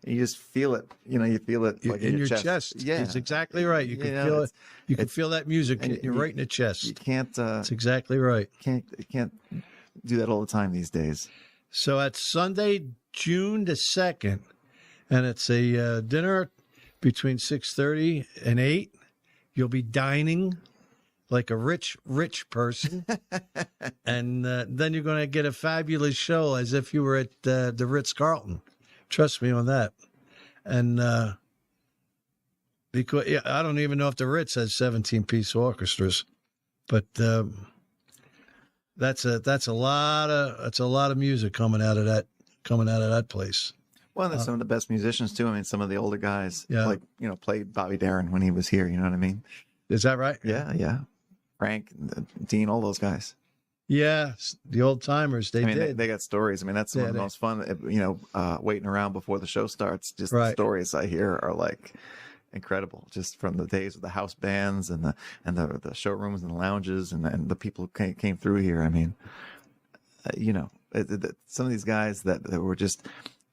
You just feel it. You feel it like in your chest. Yeah, it's exactly right. You can feel it. You can feel that music. You're right in the chest. You can't. That's exactly right. You can't do that all the time these days. So it's Sunday, June the 2nd. And it's a dinner between 6:30 and 8. You'll be dining like a rich person. And then you're going to get a fabulous show as if you were at the Ritz-Carlton. Trust me on that. And because I don't even know if the Ritz has 17-piece orchestras. But that's a lot of music coming out of that place. Well, there's some of the best musicians too. I mean, some of the older guys, played Bobby Darin when he was here. You know what I mean? Is that right? Yeah. Frank, Dean, all those guys. Yeah, the old timers, they I mean, did. they got stories. I mean, that's some Yeah, of the they- most fun, waiting around before the show starts. Just the Right. stories I hear are like incredible, just from the days of the house bands and the showrooms and the lounges and the people who came through here. I mean, some of these guys that were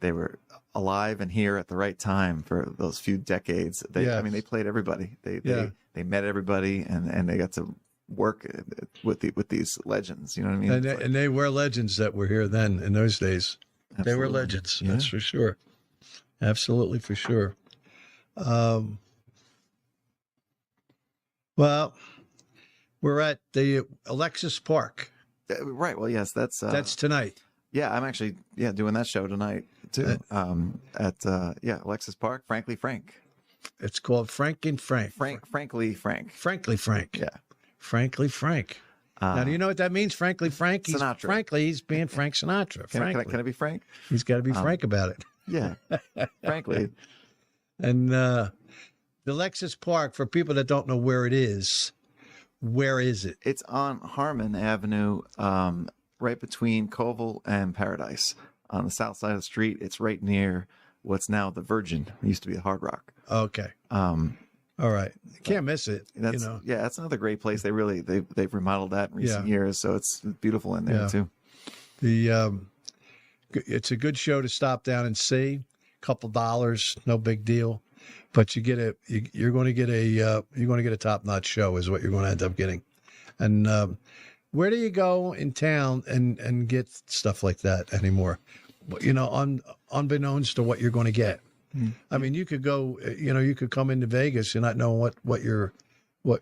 they were alive and here at the right time for those few decades. I Yes. mean, they played everybody. Yeah. They met everybody, and they got to work with these legends. You know what I mean? And It's like- they were legends that were here then in those days. They were Absolutely. legends. Yeah. That's for sure. Absolutely for sure. Well, we're at the Alexis Park. Right. Well, yes, that's Tonight. yeah. I'm actually doing that show tonight too. At Alexis Park, Frankly Frank. It's called Frank and Frank. Frankly Frank. Frankly Frank. Yeah. Frankly Frank. Now, do you know what that means? Frankly Frank. Sinatra. Frankly, he's being Frank Sinatra. Frankly, Can I be frank? he's got to be frank about it. Yeah. Frankly. And the Alexis Park, for people that don't know where it is, where is it? It's on Harmon Avenue, right between Colville and Paradise, on the south side of the street. It's right near what's now the Virgin. It used to be the Hard Rock. Okay. All right. You can't miss it. That's that's another great place. They've remodeled that in recent Yeah. years, so it's beautiful in there Yeah. too. It's a good show to stop down and see. Couple dollars, no big deal, but you're going to get a top notch show is what you're going to end up getting. And where do you go in town and get stuff like that anymore? Unbeknownst to what you're going to get. I mean, you could go, you could come into Vegas and not know what you're going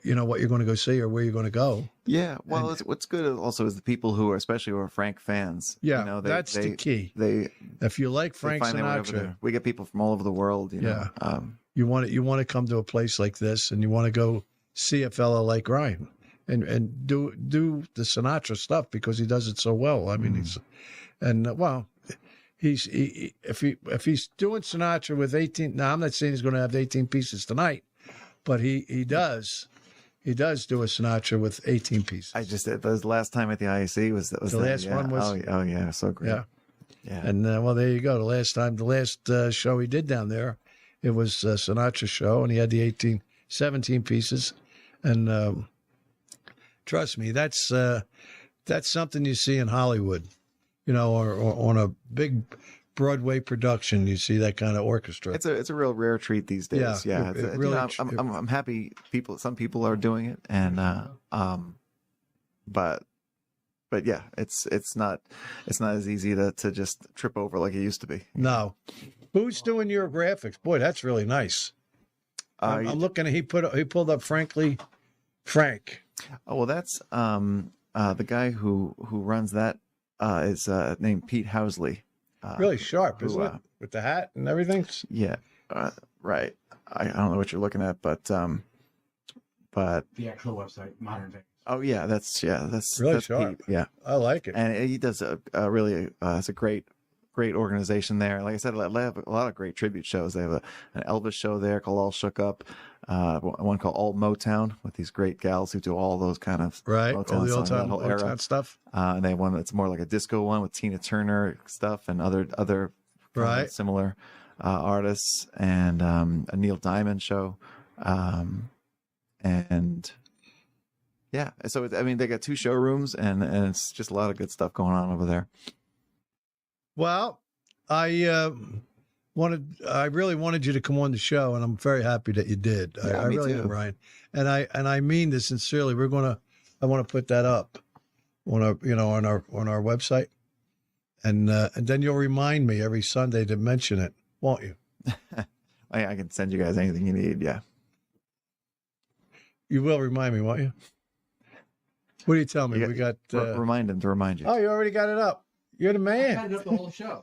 to go see or where you're going to go. Yeah, well, what's good also is the people who are, especially who are Frank fans. Yeah, that's the key. If you like Frank find their way over Sinatra, there. We get people from all over the world. Yeah. You you want to come to a place like this, and you want to go see a fellow like Ryan, and do the Sinatra stuff because he does it so well. I mean, if he's doing Sinatra with 18. Now, I'm not saying he's going to have 18 pieces tonight, but he does do a Sinatra with 18 pieces. I just the last time at the IAC was The that, last yeah. one was- oh yeah, so great. Yeah. Yeah. And there you go. The last show he did down there, it was a Sinatra show, and he had the 17 pieces. And trust me, that's something you see in Hollywood, or on a big Broadway production. You see that kind of orchestra. It's a real rare treat these days. Yeah, Yeah, it really- I'm happy some people are doing it, and but yeah, it's not as easy to just trip over like it used to be. No, who's doing your graphics? Boy, that's really nice. I'm looking at he pulled up Frankly Frank. Oh well, that's the guy who runs that is named Pete Housley. Really sharp, who, isn't it? With the hat and everything. Yeah, right. I don't know what you're looking at, but The actual website, Modern Vegas. oh yeah, that's Really that's sharp. Pete. Yeah, I like it. and he does a really it's a great organization there. Like I said, they have a lot of great tribute shows. They have an Elvis show there called All Shook Up, one called All Motown with these great gals who do all those kind of Right, Motown all the songs, that whole era. Motown stuff. And they have one that's more like a disco one with Tina Turner stuff and other kind of Right. similar artists, and a Neil Diamond show, and yeah. So they got 2 showrooms, and it's just a lot of good stuff going on over there. Well, I really wanted you to come on the show, and I'm very happy that you did. Yeah, I me really too. am, Ryan. And I mean this sincerely. I want to put that up on our website, and then you'll remind me every Sunday to mention it, won't you? I can send you guys anything you need. Yeah. You will remind me, won't you? What do you tell me? You We got. remind him to remind you. Oh, you already got it up. You're the I man. had it up the whole show.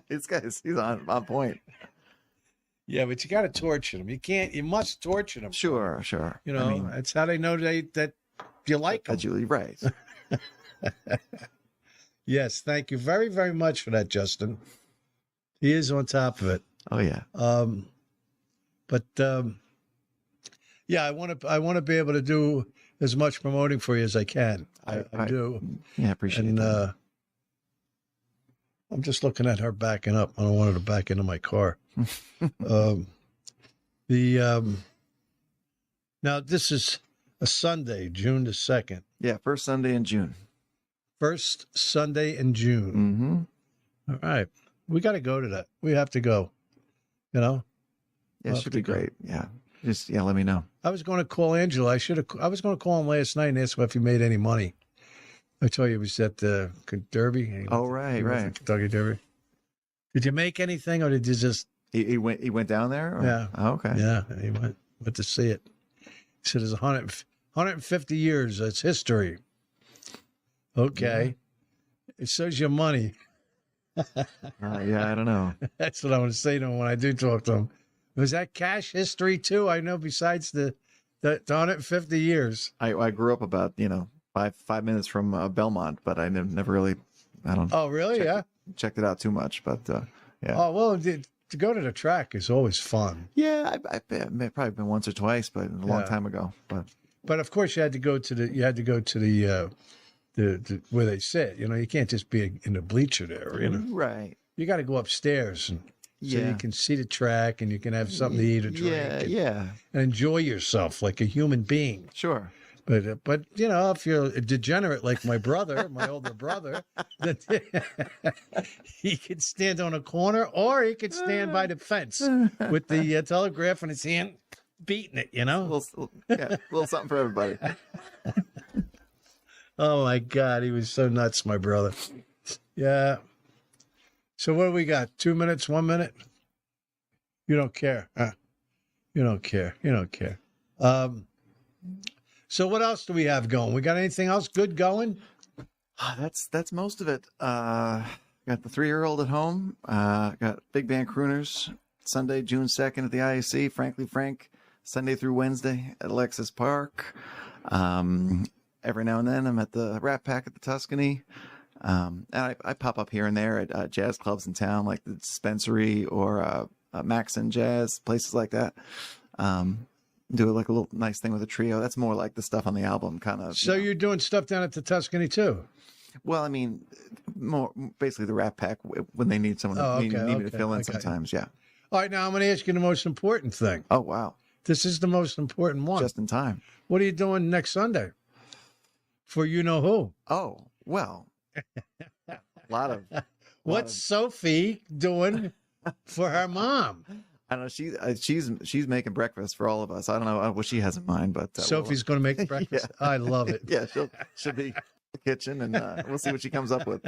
He's on point. Yeah, but you got to torture them. You must torture them. Sure. That's how they know that you like them. That you're right. Yes, thank you very, very much for that, Justin. He is on top of it. Oh yeah. Yeah, I want to be able to do as much promoting for you as I can. I I- do. Yeah, I appreciate And that. I'm just looking at her backing up. I don't want her to back into my car. um, now this is a Sunday, June the 2nd. Yeah, first Sunday in June. First Sunday in June. Mm-hmm. All right. We got to go to that. We have to go. You know? Yeah, I'll it should have be to go. great. Yeah. Just, let me know. I was going to call Angela. I was going to call him last night and ask him if he made any money. I told you he was at the Derby. Oh, right, He went to right. Kentucky Derby. Did you make anything, or did you just? He went down there? Or? Yeah. Oh, okay. Yeah, he went to see it. He said it's 150 years. It's history. Okay. It shows your money. Yeah, I don't know. That's what I want to say to him when I do talk to him. Was that cash history too? I know besides the 150 years. I grew up about, 5 minutes from Belmont, but I never really, I don't Oh, really? Check Yeah. checked it out too much. But yeah. Oh, well, to go to the track is always fun. Yeah, I've probably been once or twice, but a long Yeah. time ago. But Of course you had to go to the where they sit. You can't just be in the bleacher there. right. You got to go upstairs so you can see the track and you can have something to eat or drink. Yeah. And enjoy yourself like a human being. Sure. But if you're a degenerate like my brother, my older brother, then he could stand on a corner or he could stand by the fence with the telegraph in his hand, beating it. A little something for everybody. Oh my God, he was so nuts, my brother. Yeah. So what do we got? 2 minutes, 1 minute? You don't care, huh? You don't care. You don't care. So what else do we have going? We got anything else good going? That's most of it. Got the 3-year-old at home. Got Big Band Crooners Sunday, June 2nd at the IAC. Frankly Frank, Sunday through Wednesday at Alexis Park. Every now and then I'm at the Rat Pack at the Tuscany. And I pop up here and there at jazz clubs in town, like the Dispensary or Max and Jazz, places like that. Do like a little nice thing with a trio. That's more like the stuff on the album, kind of. So you're doing stuff down at the Tuscany too? Well, I mean, more basically the Rat Pack when they need someone need me to fill in sometimes. Yeah. All right, now I'm going to ask you the most important thing. Oh wow! This is the most important one. Just in time. What are you doing next Sunday? For you know who? Oh well, a lot of. What's Sophie doing for her mom? I don't know. She's making breakfast for all of us. I don't know what she has in mind, but Sophie's going to make breakfast. Yeah. I love it. Yeah, she'll be in the kitchen, and we'll see what she comes up with.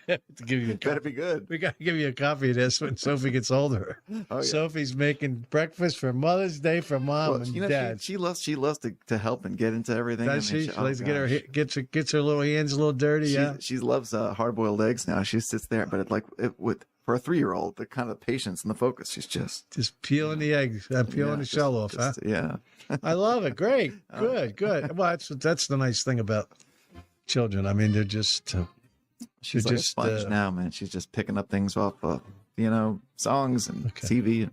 To give you a Better be good. We got to give you a copy of this when Sophie gets older. Oh, yeah. Sophie's making breakfast for Mother's Day for mom Well, and dad. she loves to help and get into everything. Does she? She likes to get her gosh. gets her little hands a little dirty. Yeah. She loves hard boiled eggs now. She sits there, but for a 3-year-old, the kind of patience and the focus, she's just peeling the eggs, peeling the shell off. Huh? Yeah. I love it. Great. Good. Well, that's the nice thing about children. I mean, they're just. She's they're like a sponge now, man. She's just picking up things off of, songs and TV.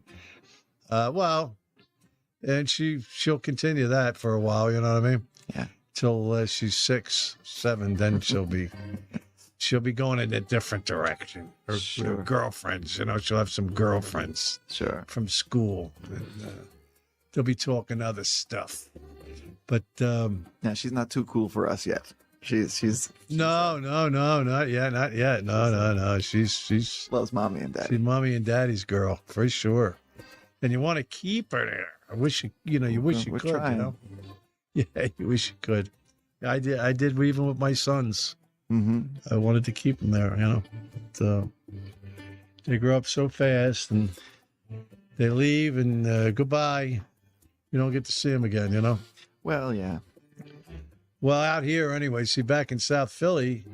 Well, and she'll continue that for a while. You know what I mean? Yeah. Till she's 6, 7, then she'll be going in a different direction. Her girlfriends, she'll have some girlfriends. Sure. From school. And, they'll be talking other stuff. But yeah, she's not too cool for us yet. She's no, not yet. No. She's loves mommy and daddy. She's mommy and daddy's girl for sure. And you want to keep her there. I wish you wish you We're could. trying. Yeah, you wish you could. I did even with my sons. Mm-hmm. I wanted to keep them there. So they grow up so fast and they leave and goodbye. You don't get to see them again. Well, yeah. Well, out here anyway. See, back in South Philly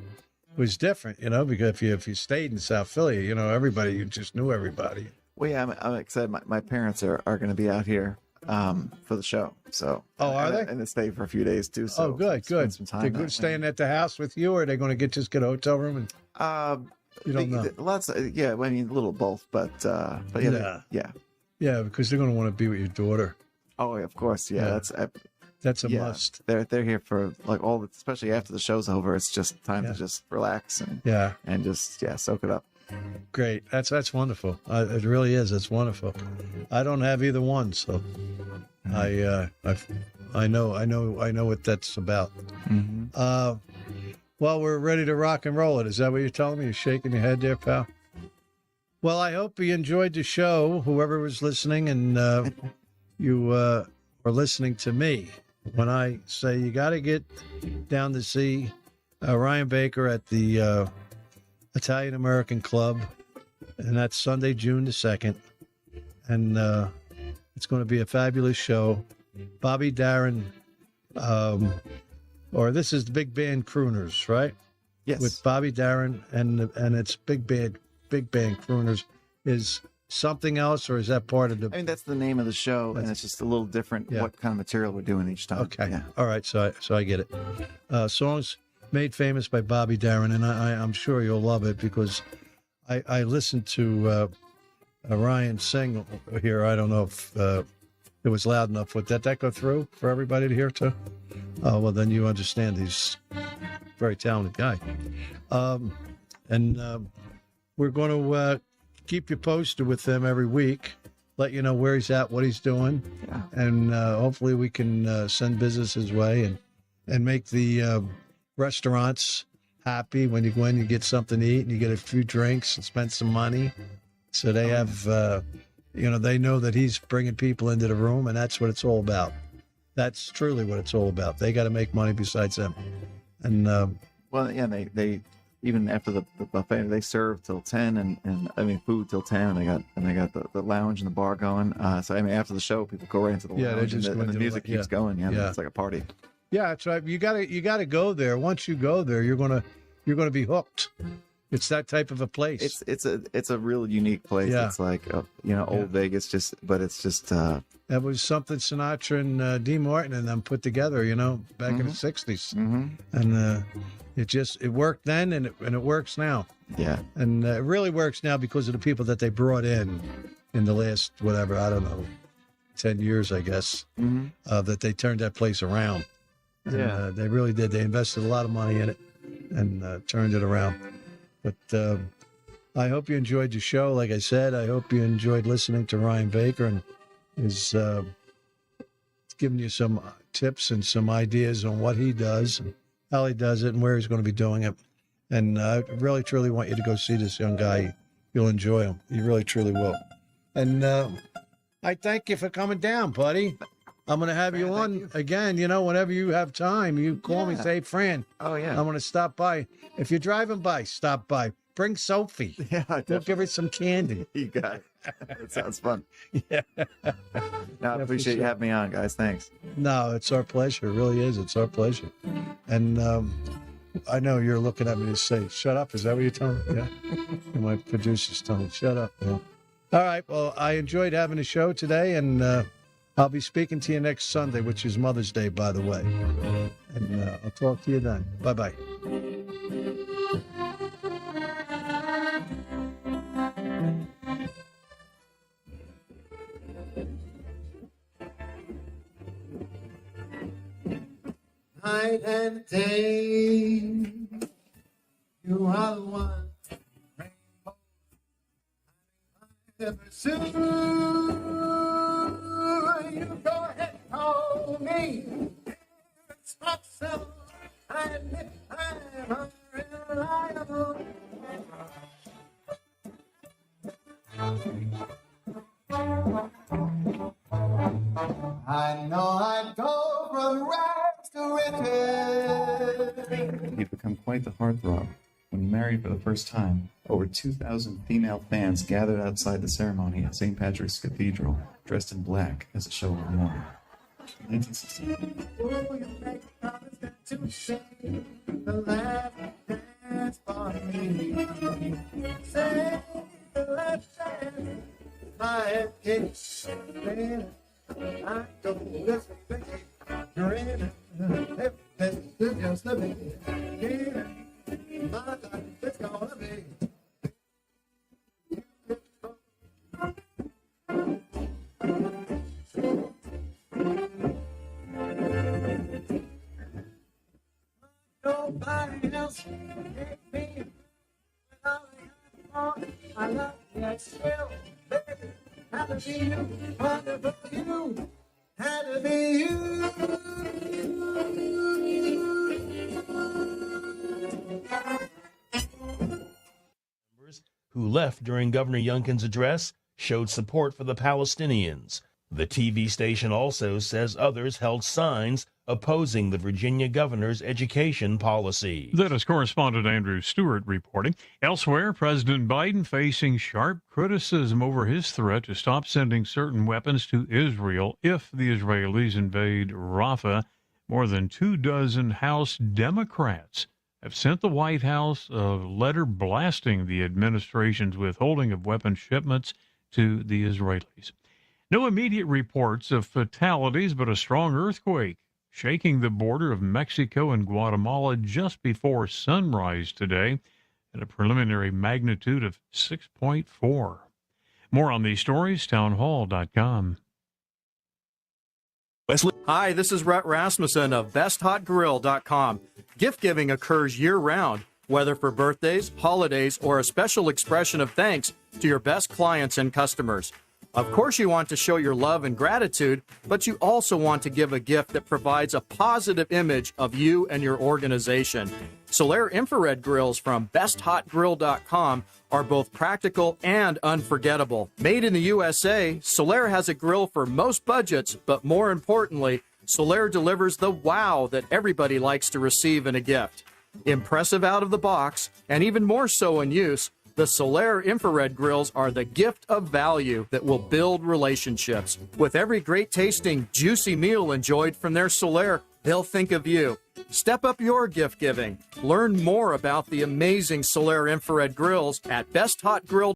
was different, because if you stayed in South Philly, everybody, you just knew everybody. Well, yeah, I'm excited. My parents are going to be out here for the show. So are they? And they stay for a few days too. So good. spend some time. They're good staying at the house with you, or are they going to just get a hotel room? And you don't know. Lots. Yeah, I mean, a little both, but yeah. Yeah, because they're going to want to be with your daughter. Oh, of course. Yeah, That's a must. They're here for like especially after the show's over. It's just time to just relax and just soak it up. Great. That's wonderful. It really is. It's wonderful. I don't have either one, so I know what that's about. Well, we're ready to rock and roll it. Is that what you're telling me? You're shaking your head there, pal? Well, I hope you enjoyed the show, whoever was listening, and you were listening to me when I say you got to get down to see Ryan Baker at the Italian American Club, and that's Sunday, June the 2nd. And it's going to be a fabulous show. Bobby Darin, or this is the Big Band Crooners, right? Yes. With Bobby Darin and it's Big Band Crooners. Is something else, or is that part of the? I mean, that's the name of the show, and it's just a little different what kind of material we're doing each time. Okay. Yeah. All right. So I get it. Songs made famous by Bobby Darin, and I'm sure you'll love it because I listened to Ryan sing here. I don't know if it was loud enough. Did that go through for everybody to hear too? Oh, well, then you understand he's a very talented guy. And we're going to keep you posted with him every week, let you know where he's at, what he's doing, and hopefully we can send business his way and make the restaurants happy when you go in, you get something to eat, and you get a few drinks and spend some money. So they have, they know that he's bringing people into the room, and that's what it's all about. That's truly what it's all about. They got to make money besides them. And they even after the buffet, they serve till 10, and I mean food till 10, and they got the lounge and the bar going. So I mean after the show, people go right into the lounge, and the music keeps going. It's like a party. Yeah, that's right. You gotta go there. Once you go there, you're gonna be hooked. It's that type of a place. It's a real unique place. Yeah. It's like old Vegas, but it's just. That was something Sinatra and Dean Martin and them put together, back in the 60s. And it worked then and it works now. Yeah. And it really works now because of the people that they brought in the last, whatever, I don't know, 10 years, I guess, that they turned that place around. And, they really did. They invested a lot of money in it and turned it around. But I hope you enjoyed the show. Like I said, I hope you enjoyed listening to Ryan Baker and is giving you some tips and some ideas on what he does, and how he does it, and where he's going to be doing it. And I really, truly want you to go see this young guy. You'll enjoy him. You really, truly will. And I thank you for coming down, buddy. I'm going to have you on again. Whenever you have time, you call me, say, Fran. Oh, yeah. I'm going to stop by. If you're driving by, stop by. Bring Sophie. Yeah, we'll give her some candy. You got it. That sounds fun. Yeah. I appreciate you having me on, guys. Thanks. No, it's our pleasure. It really is. It's our pleasure. And I know you're looking at me to say, shut up. Is that what you're telling me? Yeah. And my producer's telling me, shut up. Yeah. All right. Well, I enjoyed having the show today, and I'll be speaking to you next Sunday, which is Mother's Day, by the way. And I'll talk to you then. Bye-bye. Night and day, you are the one rainbow I pursue. You go ahead, call me. It's myself. I admit I'm unreliable. I know I'd go from rags to riches. He'd become quite the heartthrob. When he married for the first time, over 2,000 female fans gathered outside the ceremony at St. Patrick's Cathedral, dressed in black as a show of mourning. 1969. Oh, you make a promise that to say the last dance for me. Say the last dance, my case. I don't listen, baby. Grinning, everything is just a bit. My life is gonna be. I love that still, baby. Had to be you, wonderful you. Had to be you. Who left during Governor Youngkin's address showed support for the Palestinians. The TV station also says others held signs opposing the Virginia governor's education policy. That is correspondent Andrew Stewart reporting. Elsewhere, President Biden facing sharp criticism over his threat to stop sending certain weapons to Israel if the Israelis invade Rafah. More than 24 House Democrats have sent the White House a letter blasting the administration's withholding of weapon shipments to the Israelis. No immediate reports of fatalities, but a strong earthquake shaking the border of Mexico and Guatemala just before sunrise today at a preliminary magnitude of 6.4. More on these stories, townhall.com. Hi, this is Rhett Rasmussen of BestHotGrill.com. Gift giving occurs year-round, whether for birthdays, holidays, or a special expression of thanks to your best clients and customers. Of course, you want to show your love and gratitude, but you also want to give a gift that provides a positive image of you and your organization. Solaire infrared grills from BestHotGrill.com are both practical and unforgettable. Made in the USA, Solaire has a grill for most budgets, but more importantly, Solaire delivers the wow that everybody likes to receive in a gift. Impressive out of the box, and even more so in use, the Solaire infrared grills are the gift of value that will build relationships. With every great tasting, juicy meal enjoyed from their Solaire, they'll think of you. Step up your gift giving. Learn more about the amazing Solaire infrared grills at BestHotGrill.com.